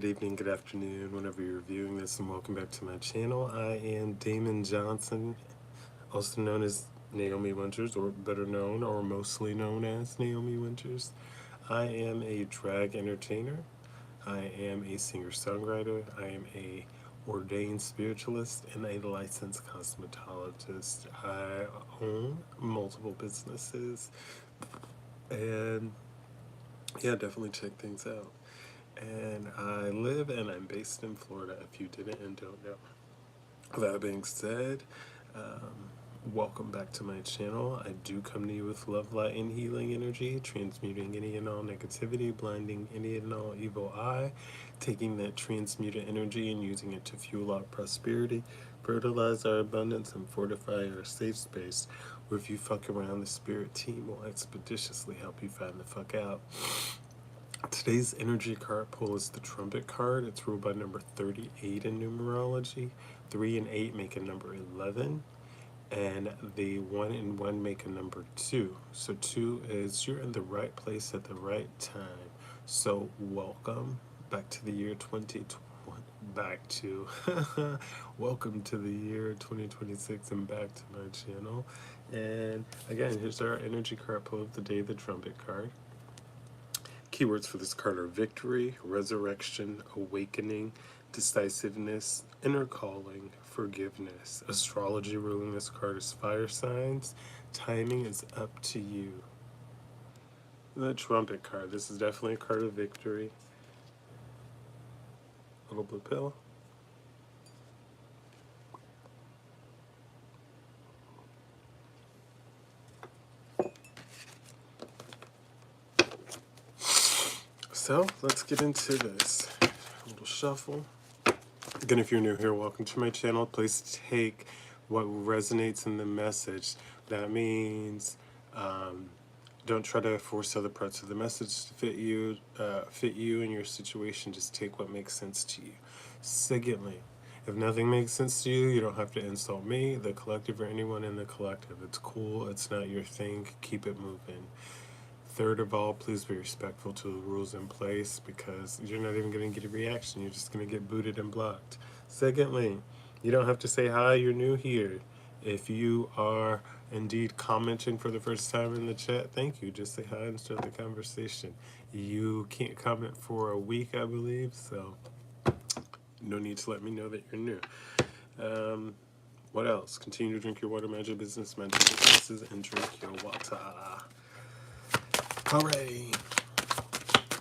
Good evening, good afternoon, whenever you're viewing this, and welcome back to my channel. I am Damon Johnson, also known as Naomi Winters, or better known, or mostly known as Naomi Winters. I am a drag entertainer. I am a singer-songwriter. I am a ordained spiritualist and a licensed cosmetologist. I own multiple businesses, and yeah, definitely check things out. And I live and I'm based in Florida, if you didn't and don't know. That being said, welcome back to my channel. I do come to you with love, light, and healing energy, transmuting any and all negativity, blinding any and all evil eye, taking that transmuted energy and using it to fuel our prosperity, fertilize our abundance, and fortify our safe space. Where if you fuck around, the spirit team will expeditiously help you find the fuck out. Today's energy card pull is the trumpet card. It's ruled by number 38 in numerology. 3 and 8 make a number 11. And the 1 and 1 make a number 2. So 2 is you're in the right place at the right time. So welcome back to the year 2020. Welcome to the year 2026 and back to my channel. And again, here's our energy card pull of the day, the trumpet card. Keywords for this card are victory, resurrection, awakening, decisiveness, inner calling, forgiveness. Astrology ruling this card is fire signs. Timing is up to you. The trumpet card. This is definitely a card of victory. Little blue pill. So let's get into this. A little shuffle. Again, if you're new here, welcome to my channel. Please take what resonates in the message. That means don't try to force other parts of the message to fit you and your situation. Just take what makes sense to you. Secondly, if nothing makes sense to you, you don't have to insult me, the collective, or anyone in the collective. It's cool. It's not your thing. Keep it moving. Third of all, please be respectful to the rules in place, because you're not even going to get a reaction. You're just going to get booted and blocked. Secondly, you don't have to say hi. You're new here. If you are indeed commenting for the first time in the chat, thank you. Just say hi and start the conversation. You can't comment for a week, I believe, so no need to let me know that you're new. What else? Continue to drink your water, mind your business, mind your businesses, and drink your water. Alright.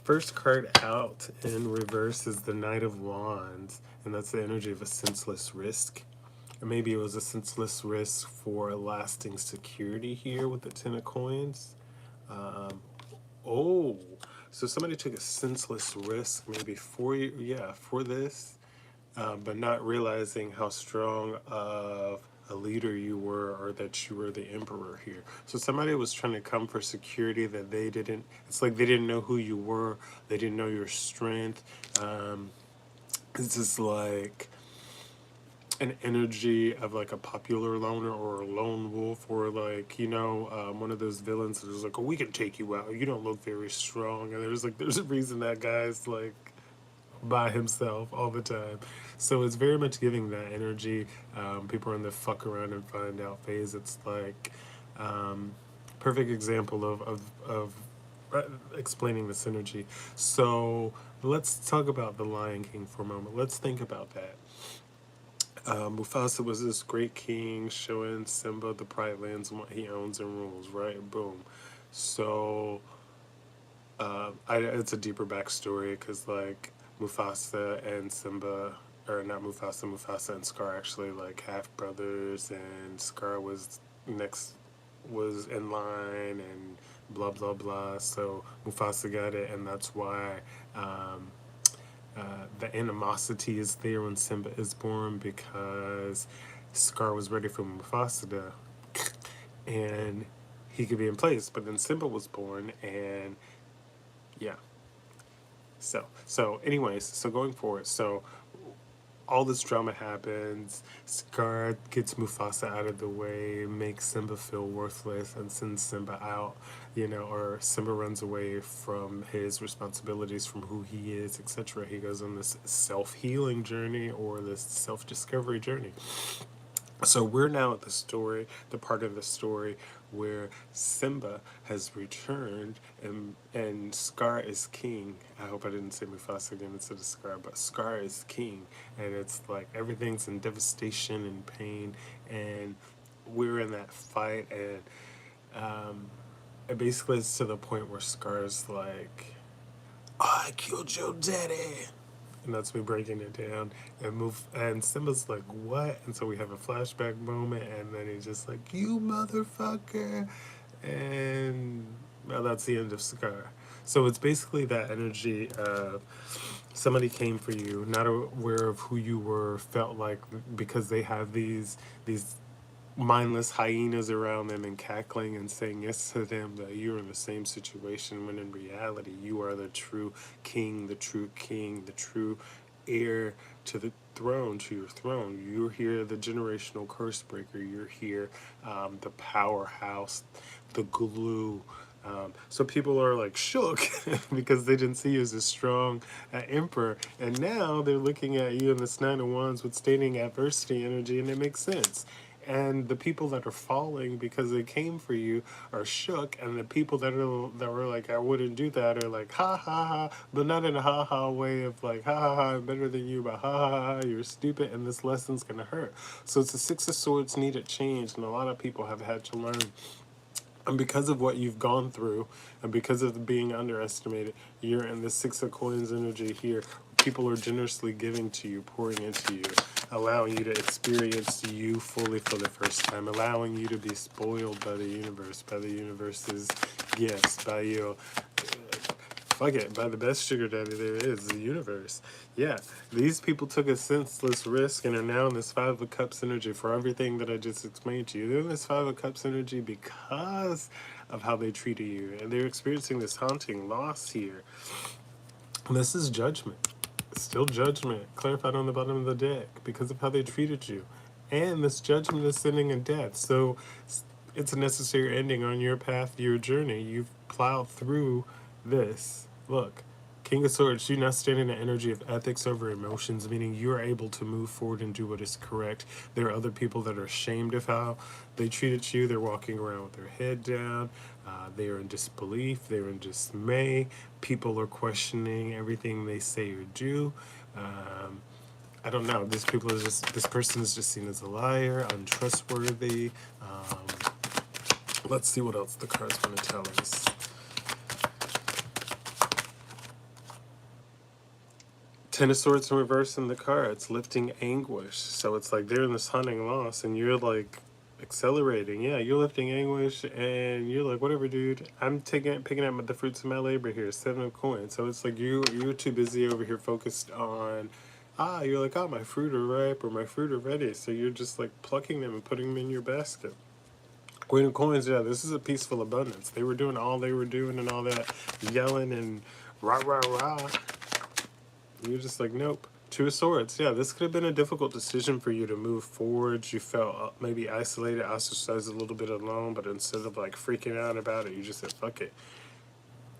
First card out in reverse is the Knight of Wands, and that's the energy of a senseless risk. Or maybe it was a senseless risk for lasting security here with the Ten of Coins. So somebody took a senseless risk maybe for this, but not realizing how strong of a leader you were, or that you were the emperor here. So somebody was trying to come for security that they didn't. It's like they didn't know who you were. They didn't know your strength. It's just like an energy of like a popular loner or a lone wolf, or like, one of those villains that is like, oh, we can take you out. You don't look very strong. And there's a reason that guy's like by himself all the time. So it's very much giving that energy. People are in the fuck around and find out phase. It's like perfect example of explaining this energy. So let's talk about the Lion King for a moment. Let's think about that. Mufasa was this great king showing Simba the pride lands and what he owns and rules, right? Boom. So it's a deeper backstory, because like Mufasa and Simba, or not Mufasa, Mufasa and Scar actually like half brothers, and Scar was in line and blah blah blah. So Mufasa got it, and that's why the animosity is there when Simba is born, because Scar was ready for Mufasa to, and he could be in place. But then Simba was born, and yeah. So anyways, so going forward, so all this drama happens. Scar gets Mufasa out of the way, makes Simba feel worthless, and sends Simba out. or Simba runs away from his responsibilities, from who he is, etc. He goes on this self-healing journey or this self-discovery journey. So we're now at the part of the story where Simba has returned and Scar is king. I hope I didn't say Mufasa again instead of Scar, but Scar is king. And it's like everything's in devastation and pain. And we're in that fight. And it basically is to the point where Scar's like, I killed your daddy. And that's me breaking it down and Simba's like, what? And so we have a flashback moment, and then he's just like, you motherfucker. And well, that's the end of Scar. So it's basically that energy of somebody came for you, not aware of who you were, felt like because they have these mindless hyenas around them and cackling and saying yes to them, that you're in the same situation, when in reality you are the true king, the true heir to the throne, to your throne. You're here, the generational curse breaker. You're here, the powerhouse, the glue. So people are like shook because they didn't see you as a strong emperor, and now they're looking at you in this Nine of Wands withstanding adversity energy, and it makes sense. And the people that are falling because they came for you are shook, and the people that were like, I wouldn't do that, are like, ha ha ha, but not in a ha ha way of like, ha ha ha, I'm better than you, but ha ha ha, you're stupid, and this lesson's gonna hurt. So it's the Six of Swords needed change, and a lot of people have had to learn. And because of what you've gone through, and because of being underestimated, you're in the Six of Coins energy here. People are generously giving to you, pouring into you, allowing you to experience you fully for the first time, allowing you to be spoiled by the universe's gifts, by your, fuck it, by the best sugar daddy there is, the universe. Yeah, these people took a senseless risk and are now in this Five of Cups energy for everything that I just explained to you. They're in this Five of Cups energy because of how they treated you, and they're experiencing this haunting loss here. And this is judgment. Still judgment, clarified on the bottom of the deck, because of how they treated you. And this judgment is sending a death. So it's a necessary ending on your path, your journey. You've plowed through this. Look, King of Swords, you now stand in the energy of ethics over emotions, meaning you are able to move forward and do what is correct. There are other people that are ashamed of how they treated you. They're walking around with their head down. They are in disbelief. They're in dismay. People are questioning everything they say or do. I don't know. This person is just seen as a liar, untrustworthy. Let's see what else the cards want to tell us. Ten of Swords in reverse in the cards, lifting anguish. So it's like they're in this hunting loss, and you're like accelerating. Yeah, you're lifting anguish, and you're like, whatever, dude. I'm picking up the fruits of my labor here. Seven of Coins. So it's like you're too busy over here focused on. You're like, my fruit are ripe, or my fruit are ready. So you're just like plucking them and putting them in your basket. Queen of Coins, yeah, this is a peaceful abundance. They were doing all they were doing and all that yelling and rah, rah, rah. You're just like, nope. Two of Swords, yeah, this could have been a difficult decision for you to move forward. You felt maybe isolated, ostracized, a little bit alone, but instead of like freaking out about it, you just said, fuck it.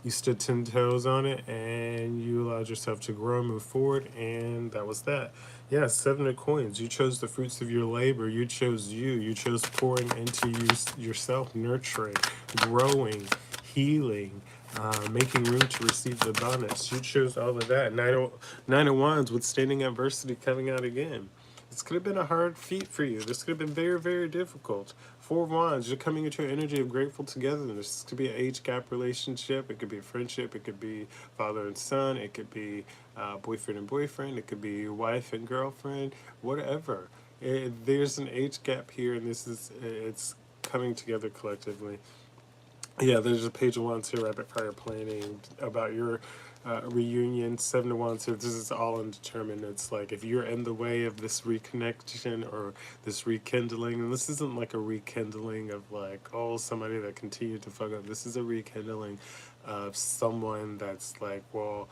You stood 10 toes on it, and you allowed yourself to grow, move forward, and that was that. Yeah, Seven of Coins. You chose the fruits of your labor. You chose you. You chose pouring into yourself, nurturing, growing, healing, making room to receive the abundance. You chose all of that. Nine of Wands, withstanding adversity, coming out again. This could have been a hard feat for you. This could have been very, very difficult. Four of Wands, you're coming into an energy of grateful togetherness. This could be an age gap relationship. It could be a friendship. It could be father and son. It could be boyfriend and boyfriend. It could be wife and girlfriend. Whatever. There's an age gap here, and it's coming together collectively. Yeah, there's a Page of Wands here, rapid fire planning about your reunion. Seven of Wands here, this is all undetermined. It's like if you're in the way of this reconnection or this rekindling, and this isn't like a rekindling of like, somebody that continued to fuck up. This is a rekindling of someone that's like, well,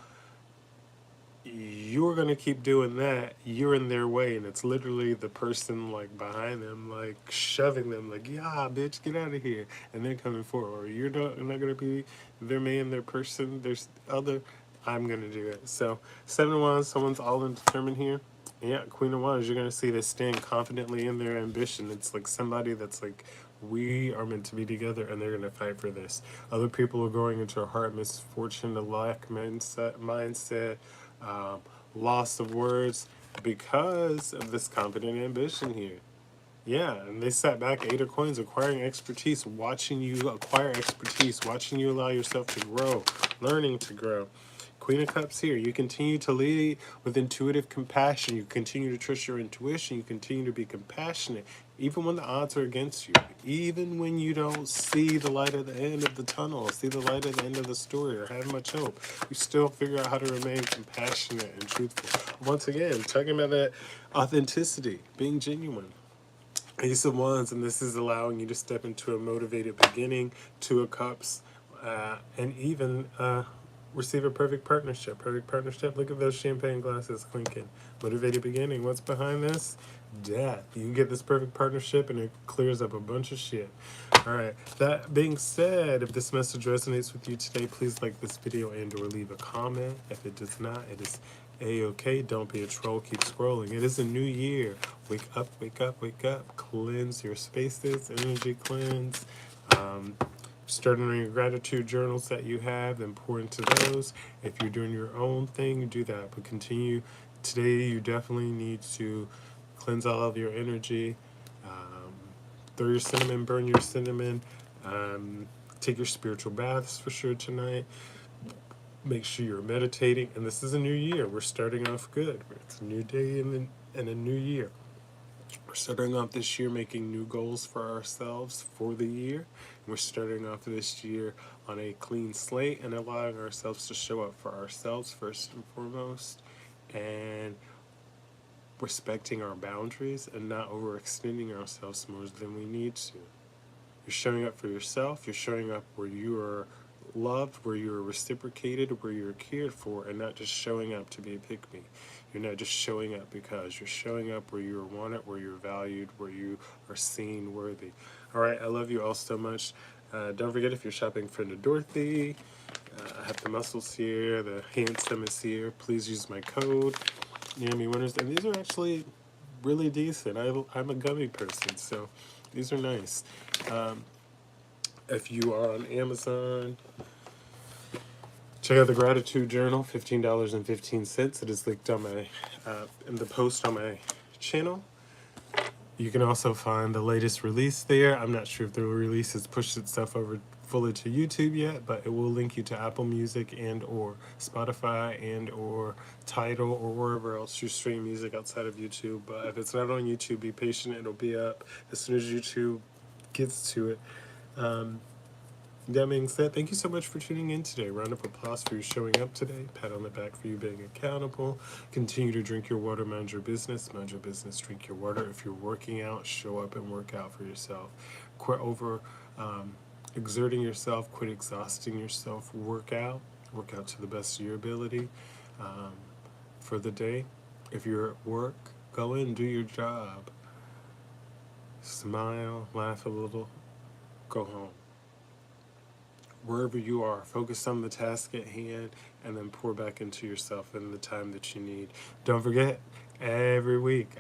you're gonna keep doing that, you're in their way, and it's literally the person like behind them, like shoving them, like, yeah, bitch, get out of here, and they're coming forward. Or you're not gonna be their man, their person. There's other. I'm gonna do it. So 7 of Wands, someone's all determined here. Yeah, Queen of Wands, you're gonna see they stand confidently in their ambition. It's like somebody that's like, we are meant to be together, and they're gonna fight for this. Other people are going into a heart misfortune, a lack mindset, um, loss of words because of this confident ambition here. Yeah, and they sat back, 8 of Coins, acquiring expertise, watching you acquire expertise, watching you allow yourself to grow, learning to grow. Queen of Cups here, you continue to lead with intuitive compassion. You continue to trust your intuition. You continue to be compassionate, even when the odds are against you. Even when you don't see the light at the end of the tunnel, see the light at the end of the story, or have much hope, you still figure out how to remain compassionate and truthful. Once again, talking about that authenticity, being genuine. Ace of Wands, and this is allowing you to step into a motivated beginning. 2 of Cups, and even receive a perfect partnership. Perfect partnership. Look at those champagne glasses clinking. Motivated beginning. What's behind this? Death. You get this perfect partnership, and it clears up a bunch of shit. All right. That being said, if this message resonates with you today, please like this video and/or leave a comment. If it does not, it is A-okay. Don't be a troll. Keep scrolling. It is a new year. Wake up, wake up, wake up. Cleanse your spaces. Energy cleanse. Start on your gratitude journals that you have and pour into those. If you're doing your own thing, do that. But continue. Today, you definitely need to cleanse all of your energy. Throw your cinnamon, burn your cinnamon. Take your spiritual baths for sure tonight. Make sure you're meditating. And this is a new year. We're starting off good. It's a new day and a new year. We're starting off this year making new goals for ourselves for the year. We're starting off this year on a clean slate and allowing ourselves to show up for ourselves first and foremost, and respecting our boundaries and not overextending ourselves more than we need to. You're showing up for yourself. You're showing up where you are loved, where you're reciprocated, where you're cared for, and not just showing up to be a pick-me. You're not just showing up because you're showing up where you're wanted, where you're valued, where you are seen worthy. All right, I love you all so much. Don't forget, if you're shopping for the Dorothy, I have the muscles here, the handsome is here. Please use my code, Naomi Wynters, and these are actually really decent. I'm a gummy person, so these are nice. If you are on Amazon, check out the gratitude journal, $15.15. It is linked on my in the post on my channel. You can also find the latest release there. I'm not sure if the release has pushed itself over fully to YouTube yet, but it will link you to Apple Music and or Spotify and or Tidal or wherever else you stream music outside of YouTube. But if it's not on YouTube, be patient. It'll be up as soon as YouTube gets to it. That being said, thank you so much for tuning in today. Round of applause for you showing up today. Pat on the back for you being accountable. Continue to drink your water, mind your business. Mind your business, drink your water. If you're working out, show up and work out for yourself. Quit over exerting yourself. Quit exhausting yourself. Work out. Work out to the best of your ability for the day. If you're at work, go in, do your job. Smile, laugh a little, go home. Wherever you are, focus on the task at hand and then pour back into yourself in the time that you need. Don't forget, every week,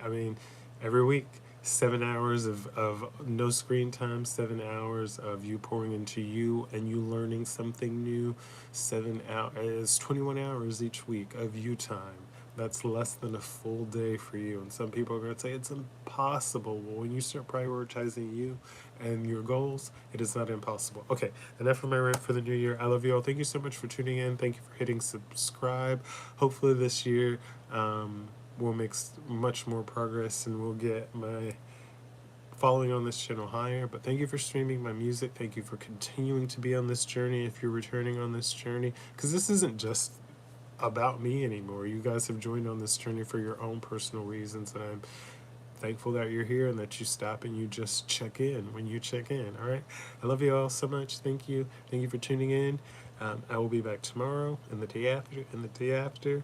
7 hours of no screen time, 7 hours of you pouring into you and you learning something new. 7 hours, 21 hours each week of you time. That's less than a full day for you. And some people are going to say it's impossible. Well, when you start prioritizing you and your goals, it is not impossible. Okay, enough of my rant for the new year. I love you all. Thank you so much for tuning in. Thank you for hitting subscribe. Hopefully this year we'll make much more progress and we'll get my following on this channel higher. But thank you for streaming my music. Thank you for continuing to be on this journey if you're returning on this journey. Because this isn't just about me anymore. You guys have joined on this journey for your own personal reasons, and I'm thankful that you're here and that you stop and you just check in when you check in. All right, I love you all so much. Thank you for tuning in. I will be back tomorrow and the day after and the day after.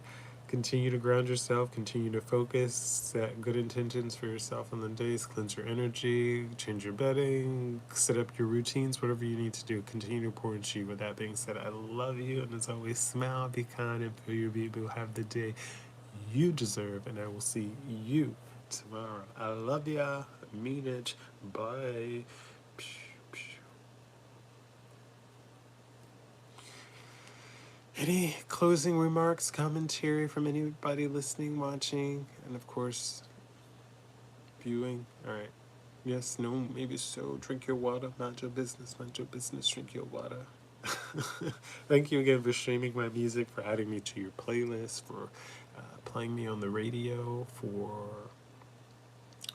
Continue to ground yourself, continue to focus, set good intentions for yourself on the days, cleanse your energy, change your bedding, set up your routines, whatever you need to do. Continue to pour into you. With that being said, I love you, and as always, smile, be kind, and feel your people. Have the day you deserve, and I will see you tomorrow. I love ya. Mean it. Bye. Any closing remarks, commentary from anybody listening, watching, and of course, viewing? All right. Yes, no, maybe so. Drink your water. Mind your business. Mind your business. Drink your water. Thank you again for streaming my music, for adding me to your playlist, for playing me on the radio, for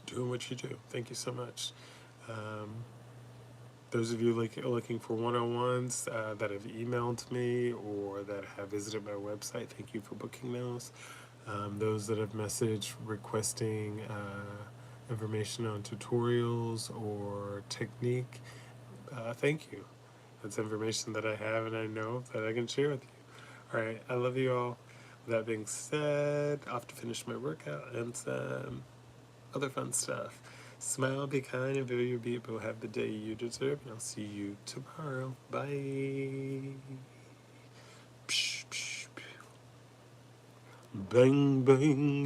doing what you do. Thank you so much. Those of you looking for one-on-ones that have emailed me or that have visited my website, thank you for booking those. Those that have messaged requesting information on tutorials or technique, thank you. That's information that I have and I know that I can share with you. All right, I love you all. With that being said, off to finish my workout and some other fun stuff. Smile, be kind, and feel your people. Have the day you deserve, and I'll see you tomorrow. Bye. Psh, psh, psh. Bang, bang.